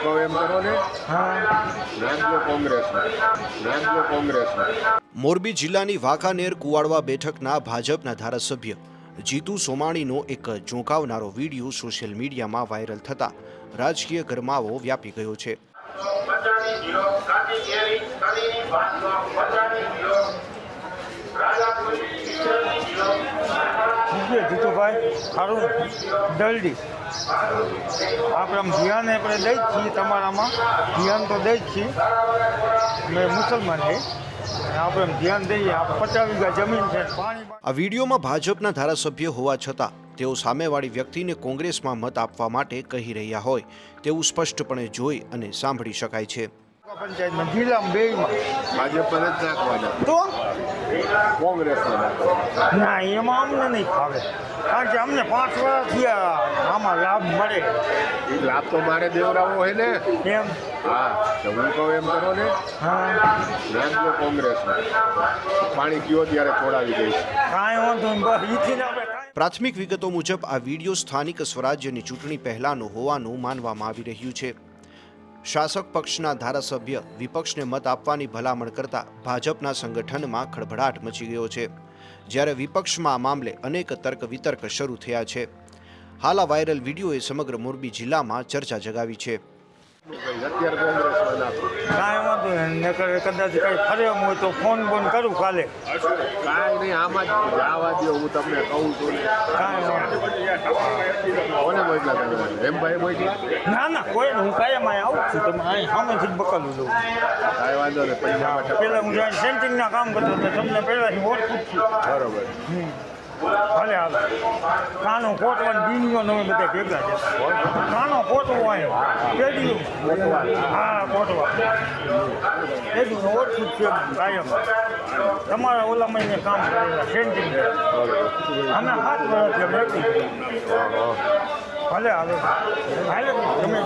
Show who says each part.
Speaker 1: કહું એમ કરો ને. નાખજો કોંગ્રેસમાં.
Speaker 2: મોરબી જિલ્લાની વાંકાનેર કુવાડવા બેઠકના ભાજપના ધારાસભ્ય જીતુ સોમાણીનો એક ચોંકાવનારો વિડીયો સોશિયલ મીડિયામાં વાયરલ થતા રાજકીય ગરમાવો વ્યાપી ગયો છે.
Speaker 3: જીતુભાઈ અરુણ દલડી આપણે આમ ધ્યાન આપણે દઈ જ છીએ, તમારામાં ધ્યાન તો દઈ જ છીએ. અમે મુસલમાન છીએ, આપણે ધ્યાન દઈએ. 50 વીઘા જમીન છે, પાણી.
Speaker 2: આ વિડીયોમાં ભાજપના ધારાસભ્ય હોવા છતાં તેઓ સામેવાળી વ્યક્તિને કોંગ્રેસમાં મત આપવા માટે કહી રહ્યા હોય તેવું સ્પષ્ટપણે જોઈ અને સાંભળી શકાય છે.
Speaker 3: પંચાયતમાં જિલ્લામાં બેમાં
Speaker 1: ભાજપ પર જ નાખવાના,
Speaker 3: તો
Speaker 1: કોંગ્રેસમાં નાખવાના.
Speaker 3: ના, એમાં અમને નહીં ફાવે, કારણ કે અમને 5 વર્ષથી આમાં લાભ મળે.
Speaker 1: એ લાભ તો મારે દેવરાવો હોય ને.
Speaker 3: એમ
Speaker 1: હા, તો હું કહું એમ કરો ને. નાખજો કોંગ્રેસમાં. પાણી કયો ત્યારે છોડાવી દઈશ.
Speaker 3: કાંઈ વાંધો નહીં, બસ ઈથી આપણે.
Speaker 2: પ્રાથમિક વિગતો મુજબ આ વિડીયો સ્થાનિક સ્વરાજ્યની ચૂંટણી પહેલાનો હોવાનું માનવામાં આવી રહ્યું છે. શાસક પક્ષના ધારાસભ્ય વિપક્ષને મત આપવાની ભલામણ કરતા ભાજપના સંગઠનમાં ખળભળાટ મચી ગયો છે, જ્યારે વિપક્ષમાં આ મામલે અનેક તર્ક વિતર્ક શરૂ થયા છે. હાલ આ વાયરલ વિડીયોએ સમગ્ર મોરબી જિલ્લામાં ચર્ચા જગાવી છે.
Speaker 1: અત્યારે કોંગ્રેસમાં નાખો.
Speaker 3: કાંઈ વાંધો નહીં, કદાચ કંઈ ફરે એમ હોય તો ફોન કરું કાલે.
Speaker 1: કાંઈ નહીં, આમાં જ જવા દો. હું તમને કહું છું ને.
Speaker 3: કાંઈ વાંધો
Speaker 1: કોને મોકલા તમે? રેમભાઈ મોકલા?
Speaker 3: ના, કોઈ હું કાયમ અહીં આવું છું. તમે અહીં સામેથી જ બકાલું લઉં.
Speaker 1: કાંઈ વાંધો નહીં. પૈસા
Speaker 3: પહેલાં હું જ્યાં સેન્ટિંગના કામ કરતો હતો, તમને પહેલાંથી ઓળખું જ છું.
Speaker 1: બરોબર.
Speaker 3: ભલે હાલ કાનો કોટવાન બીનીઓ નવે બધા ભેગા છે. કાનો કોટવો આવ્યો પેઢી. હા, કોટવા પેઢી ઓળખું જ છે કાયમ. તમારા ઓલા મહિને કામ કરેલા સેન્ટિંગ અમે 7 વર્ષથી મેળવી. ભલે હાલો, હાલે તમે